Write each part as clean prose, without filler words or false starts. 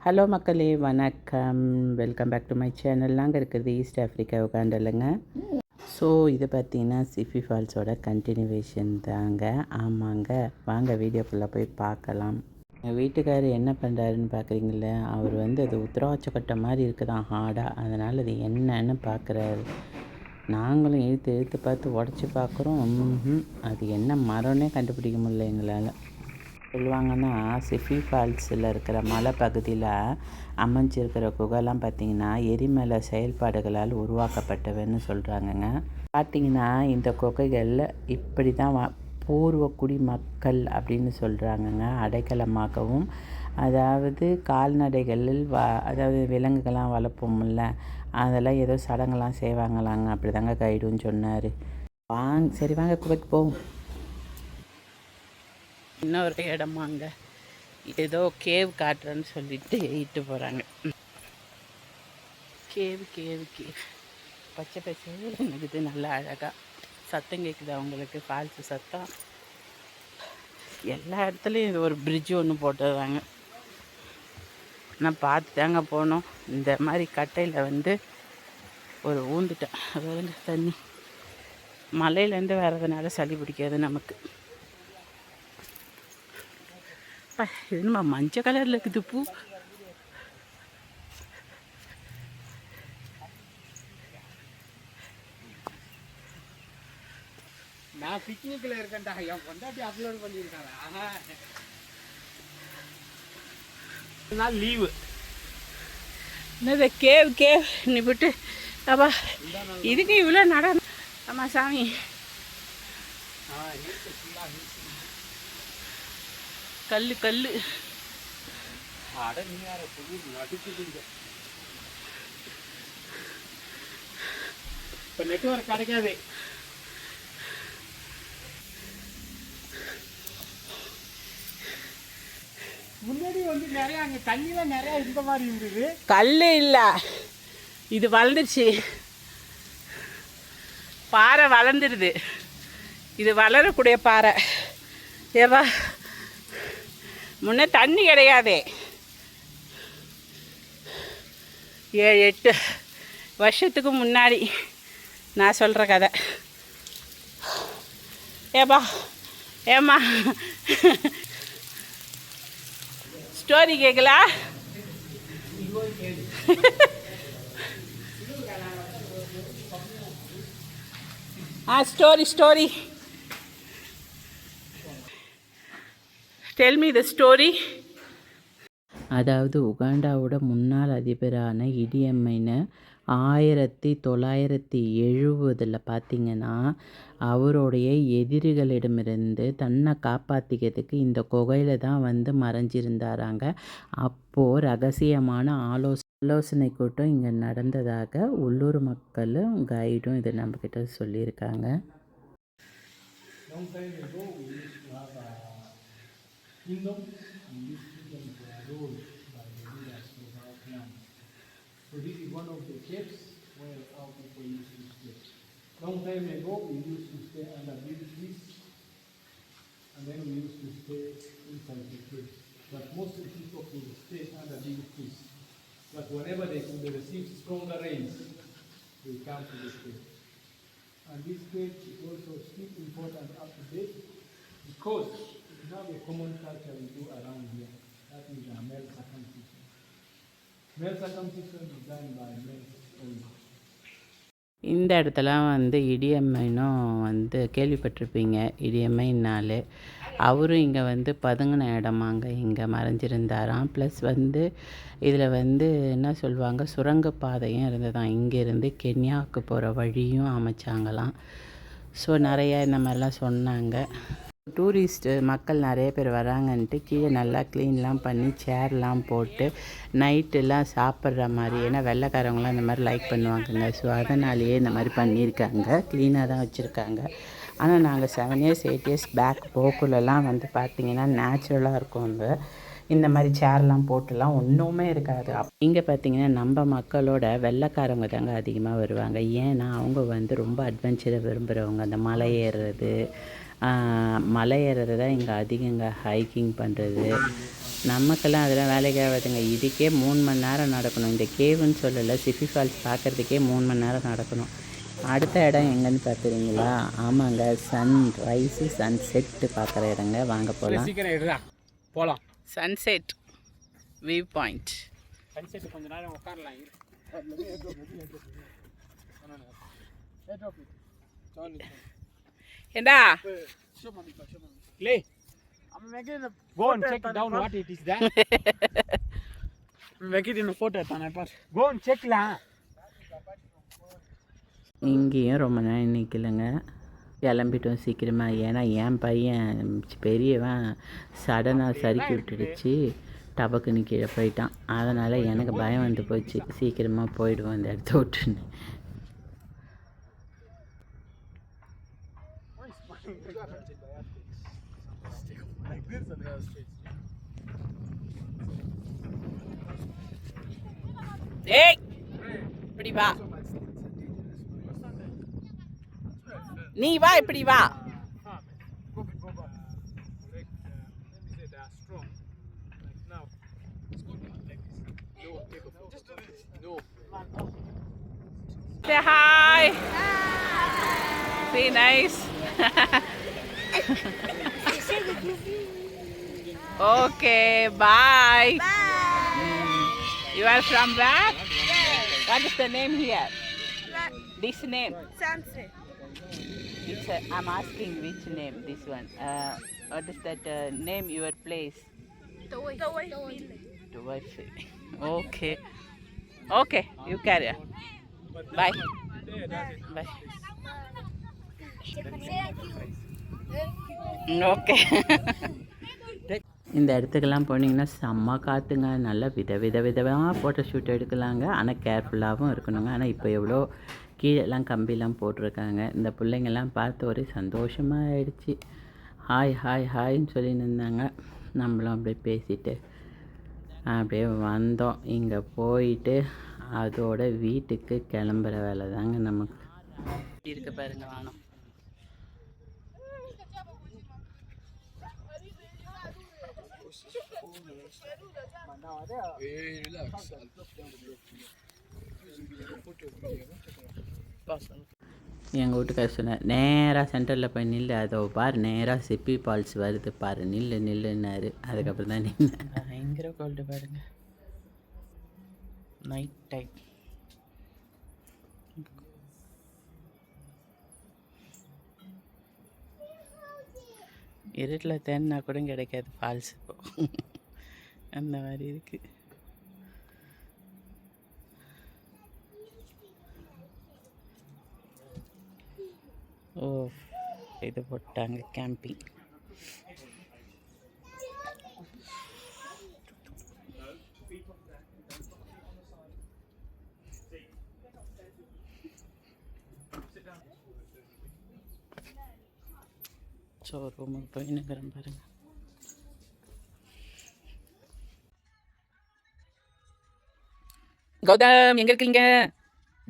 Hello மக்களே, வணக்கம். Welcome back to my channel. நாங்கள் இருக்கிறது ஈஸ்ட் ஆஃப்ரிக்கா உகாண்டலுங்க. ஸோ இது பார்த்திங்கன்னா சிஃபி ஃபால்ஸோட கண்டினியூவேஷன் தாங்க. ஆமாங்க, வாங்க வீடியோக்குள்ளே போய் பார்க்கலாம். எங்கள் வீட்டுக்காரர் என்ன பண்ணுறாருன்னு பார்க்குறீங்கள, அவர் அது உத்திராட்சக்கொட்டை மாதிரி இருக்குதான் ஹார்டாக. அதனால் அது என்னன்னு பார்க்குறாரு. நாங்களும் இழுத்து பார்த்து உடச்சி பார்க்குறோம். அது என்ன மரம்னே கண்டுபிடிக்க முடியல எங்களால். சொல்லுவாங்கன்னா சிஃபி ஃபால்ஸில் இருக்கிற மலை பகுதியில் அமைஞ்சிருக்கிற குகைலாம் பார்த்திங்கன்னா எரிமலை செயல்பாடுகளால் உருவாக்கப்பட்டவன்னு சொல்கிறாங்கங்க. பார்த்திங்கன்னா இந்த குகைகள் இப்படி தான் பூர்வ குடிமக்கள் அப்படின்னு சொல்கிறாங்கங்க அடைக்கலமாகவும். அதாவது கால்நடைகளில் அதாவது விலங்குகள்லாம் வளர்ப்போம்ல, அதெல்லாம் ஏதோ சடங்கெல்லாம் செய்வாங்களாங்க. அப்படி தாங்க கைடுன்னு சொன்னார். சரி வாங்க குகைக்கு போவோம். இன்னொரு இடமாங்க, ஏதோ கேவ் காட்டுறேன்னு சொல்லிட்டு இட்டு போகிறாங்க. கேவ் பச்சை இருக்குது, நல்லா அழகாக. சத்தம் கேட்குது அவங்களுக்கு, ஃபால்ஸு சத்தம். எல்லா இடத்துலையும் இது ஒரு பிரிட்ஜு ஒன்று போட்டுடுறாங்க. நான் பார்த்து தாங்க போனோம். இந்த மாதிரி கட்டையில் ஒரு ஊந்துட்டேன். அதாவது தண்ணி மலையிலேருந்து வர்றதுனால சளி பிடிக்காது நமக்கு. என்னம்மா மஞ்சள் கலரில் இருக்குது பூ. நான் பிக்னிக்கில் இருக்கேன்டா, என் பொண்டாட்டி அப்லோட் பண்ணியிருக்காங்க. நாள் லீவு என்னது கேவ் நீ விட்டு அப்பா இதுக்கு இவ்வளோ நட. ஆமா சாமி, கல்லு அட நீ யார புது நடிச்சுடுங்க. இப்போ நெட்வொர்க் கிடைக்காது. முன்னாடி நிறைய அங்கே தண்ணியில் நிறையா இந்த மாதிரி இருந்தது. கல் இல்லை, இது வளர்ந்துருச்சு. பாறை வளர்ந்துடுது. இது வளரக்கூடிய பாறை. ஏவா முன்னே தண்ணி கிடையாது. 7-8 வருஷத்துக்கு முன்னாடி நான் சொல்கிற கதை. ஏம்மா ஸ்டோரி கேட்கலா? Story tell me the story. அதாவது உகாண்டாவோட முன்னாள் அதிபரான இடி அமீன் 1970 பார்த்திங்கன்னா அவருடைய எதிரிகளிடமிருந்து தன்னை காப்பாற்றிக்கிறதுக்கு இந்த குகையில் தான் மறைஞ்சிருந்தாராங்க. அப்போது ரகசியமான ஆலோசனை கூட்டம் இங்கே நடந்ததாக உள்ளூர் மக்களும் கைடும் இதை நம்மக்கிட்ட சொல்லியிருக்காங்க. Kingdom, and these kingdoms were ruled by the leaders of our clan. So this is one of the caves where our people used to stay. Long time ago, we used to stay under big trees, and then we used to stay inside the cave. But most of the people could stay under big trees. But whenever they could receive stronger rains, they come to this cave. And this cave is also still important up to date because we have a common culture we do around here. That is a male circumcision. Male circumcision is done by males only. இந்த இடத்துலாம் இடி அமீனும் கேள்விப்பட்டிருப்பீங்க. இடி அமீன்னாலே அவரும் இங்கே பதுங்கின இடமாங்க இங்கே மறைஞ்சிருந்தாராம். Plus இதில் என்ன சொல்லுவாங்க, சுரங்கப்பாதையும் இருந்ததான். இங்கேருந்து கென்யாவுக்கு போகிற வழியும் அமைச்சாங்களாம். ஸோ நிறையா இந்த மாதிரிலாம் சொன்னாங்க. டூரிஸ்ட்டு மக்கள் நிறைய பேர் வராங்கன்ட்டு கீழே நல்லா க்ளீன்லாம் பண்ணி சேர்லாம் போட்டு நைட்டெல்லாம் சாப்பிட்ற மாதிரி, ஏன்னா வெள்ளைக்காரவங்களாம் இந்த மாதிரி லைக் பண்ணுவாங்கங்க. ஸோ அதனாலேயே இந்த மாதிரி பண்ணியிருக்காங்க. க்ளீனாக தான் வச்சுருக்காங்க. ஆனால் நாங்கள் 7 years 8 years பேக் போக்குலலாம் பார்த்திங்கன்னா நேச்சுரலாக இருக்கும். இந்த மாதிரி சேர்லாம் போட்டுலாம் ஒன்றுமே இருக்காது. இங்கே பார்த்திங்கன்னா நம்ம மக்களோட வெள்ளைக்காரவங்க தாங்க அதிகமாக வருவாங்க. ஏன்னா அவங்க ரொம்ப அட்வென்ச்சரை விரும்புகிறவங்க. அந்த மலை ஏறுறது, மலை ஏறுறது தான் இங்கே அதிகங்க, ஹைக்கிங் பண்ணுறது. நமக்கெல்லாம் அதெல்லாம் வேலைக்கு ஆகாதுங்க. இதுக்கே 3 மணி நேரம் நடக்கணும். இந்த கேவுன்னு சொல்லலை, சிஃபி ஃபால்ஸ் பார்க்குறதுக்கே 3 மணி நேரம் நடக்கணும். அடுத்த இடம் எங்கன்னு பார்க்குறீங்களா? ஆமாங்க, சன் ரைஸு சன்செட்டு பார்க்குற இடங்க. வாங்க போகலாம். போகலாம். Sunset view point. சன்செட் கொஞ்ச நேரம் உட்காரலாம். ஏண்டா Lay. Go and check down what it is there. Make it in a photo. Go and check la. இங்கேயும் ரொம்ப நேரம் நிற்கலைங்க, கிளம்பிட்டோம் சீக்கிரமாக. ஏன்னா என் பையன் பெரியவன் சடனாக சறுக்கி விட்டுடுச்சு, டபக்குன்னு கீழே போயிட்டான். அதனால் எனக்கு பயம் வந்து போச்சு, சீக்கிரமாக போயிடுவோம் இந்த இடத்த விட்டுன்னு. ஏய் இப்படி வா, நீ வா, இப்படி வா. Say hi. Be nice. Okay, bye. You are from where? What is the name here? This name? Sunset. It's I'm asking which name, this one. What is that name, your place? Toife. Okay. Okay, you carry on. Bye. Bye. Okay. இந்த இடத்துக்கெல்லாம் போனீங்கன்னா செம்ம காற்றுங்க, நல்லா விதவிதமாக photo shoot எடுக்கலாங்க. ஆனால் கேர்ஃபுல்லாகவும் இருக்கணுங்க. ஆனால் இப்போ எவ்வளோ கீழெல்லாம் கம்பிலாம் போட்டிருக்காங்க. இந்த பிள்ளைங்கள்லாம் பார்த்து ஒரே சந்தோஷமாக ஆயிடுச்சு. ஹாய் ஹாய் ஹாய்ன்னு சொல்லின்னு இருந்தாங்க. நம்மளும் அப்படியே பேசிட்டு அப்படியே வந்தோம். இங்கே போயிட்டு அதோட வீட்டுக்கு கிளம்புற வேலை தாங்க நமக்கு. இருக்க பாருங்க, வானம். எங்கள் வீட்டுக்கார சொன்னார், நேராக சென்டரில் போய் நில்லு, அதோ பார் நேராக சிப்பி ஃபால்ஸ் வருது பாரு, நில்லு நில்லுன்னாரு. அதுக்கப்புறம் தான் நின்று. பயங்கர கோல்டு பாருங்க, நைட் டைம். இருட்டில் தேன்னா கூட கிடைக்காது ஃபால்ஸ் இப்போ, அந்த மாதிரி இருக்குது. ஓ, இது போட்டாங்க கேம்பிங். ஸோ ரூமுக்கு போய் நிற்கிறேன் பாருங்க. கௌதம் எங்கே இருக்கீங்க?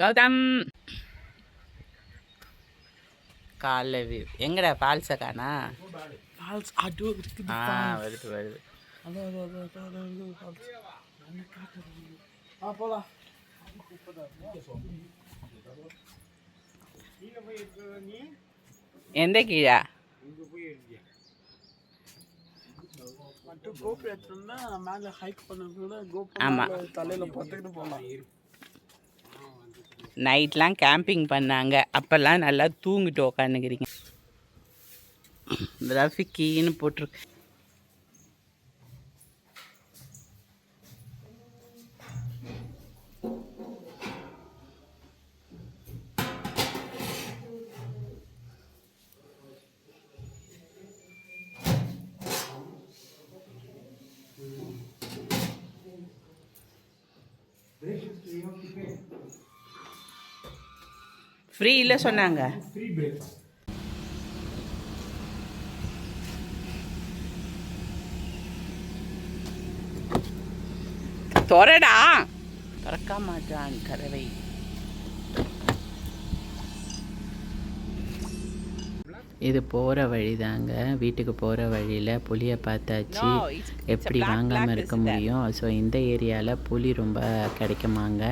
கௌதம் காலைல வியூ எங்கடா? ஃபால்ஸை காணா? ஃபால்ஸ் அது இருக்குது. வருது வருது. போலாம். எந்த கீழா? கோபுரத்துனா மேலே ஹைக் பண்ண கூட ஆமாம், தலையில் போட்டுக்கிட்டு போகலாம். நைட்லாம் கேம்பிங் பண்ணாங்க, அப்போல்லாம் நல்லா தூங்கிட்டு உக்காந்துக்கிறீங்க. ரஃபிக்கின்னு போட்டிருக்கு. ஃப்ரீ இல்லை சொன்னாங்க. Free breakfast. திறடா, திறக்க மாட்டான் கதவை. இது போகிற வழி தாங்க, வீட்டுக்கு போகிற வழியில் புளியை பார்த்தாச்சு. எப்படி வாங்காமல் இருக்க முடியும்? ஸோ இந்த ஏரியாவில் புளி ரொம்ப கிடைக்குமாங்க.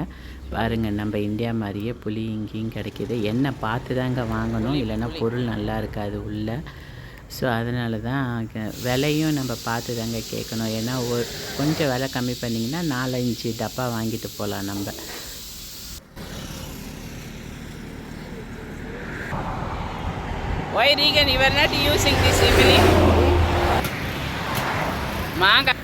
பாருங்கள், நம்ம இந்தியா மாதிரியே புளி இங்கேயும் கிடைக்கிது. என்ன பார்த்து தாங்க வாங்கணும், இல்லைன்னா பொருள் நல்லா இருக்காது உள்ள. ஸோ அதனால தான் விலையும் நம்ம பார்த்து தாங்க கேட்கணும். ஏன்னா கொஞ்சம் விலை கம்மி பண்ணிங்கன்னா 4-5 டப்பா வாங்கிட்டு போகலாம் நம்ம. Why Regan, you are not using this evening? Manga.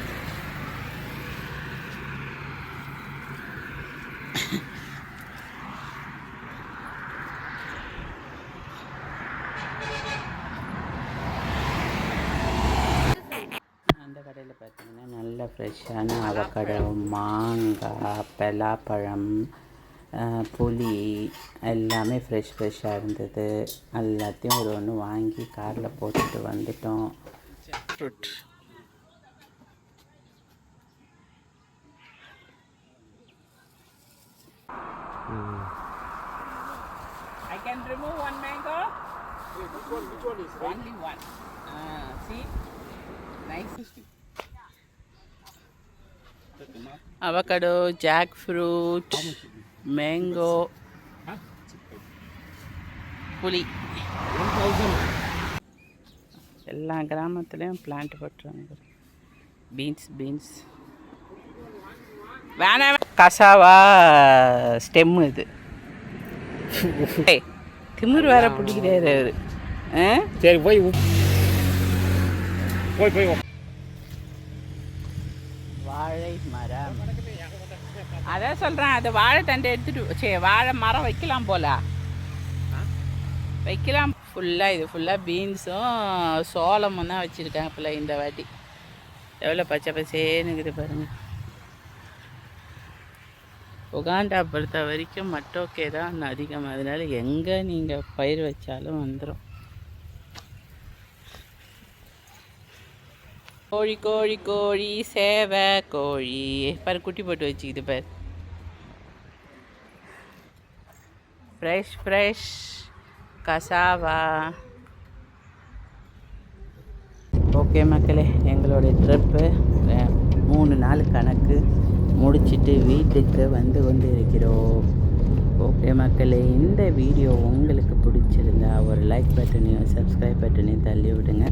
அந்த கடையில் பார்த்தீங்கன்னா நல்ல ஃப்ரெஷ்ஷான அவக்காடோ, மாங்காய், பலாப்பழம், புளி எல்லாமே ஃப்ரெஷ்ஷாக இருந்தது. எல்லாத்தையும் ஒரு ஒன்று வாங்கி காரில் போட்டுட்டு வந்துட்டோம். Fruit. I can remove one mango. Which one is Only one. See, nice. Avocado, jackfruit, mango, புளி 1,000. எல்லா கிராமத்துலேயும் பிளான்ட் போட்டுருவாங்க. பீன்ஸ் வேணாம். கசாவா ஸ்டெம்மு இது. திமிர் வேற பிடிக்கிறாரு அவரு. சரி போய் வாழை மரம். அதான் சொல்கிறேன், அது வாழை தண்டை எடுத்துட்டு வாழை மரம் வைக்கலாம் போல. வைக்கலாம். ஃபுல்லாக பீன்ஸும் சோளமும் தான் வச்சுருக்காங்க போல இந்த வாட்டி. எவ்வளோ பச்சை பசேன்னு இருக்குது பாருங்கள். உகாண்டா பொறுத்த வரைக்கும் மட்டோக்கே தான் அதிகம். அதனால எங்கே நீங்கள் பயிர் வச்சாலும் வந்துடும். கோழி சேவை கோழி பாரு, குட்டி போட்டு வச்சுக்கிது பாரு. ஃப்ரெஷ் கசாவா. ஓகே மக்களே, எங்களுடைய ட்ரிப்பு 3 நாள் கணக்கு முடிச்சுட்டு வீட்டுக்கு வந்து கொண்டு இருக்கிறோம். ஓகே மக்களே, இந்த வீடியோ உங்களுக்கு பிடிச்சிருந்தா ஒரு லைக் பட்டனையும் சப்ஸ்கிரைப் பட்டனையும் தள்ளி விடுங்க.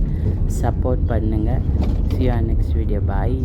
சப்போர்ட் பண்ணுங்கள். See you on next video. Bye.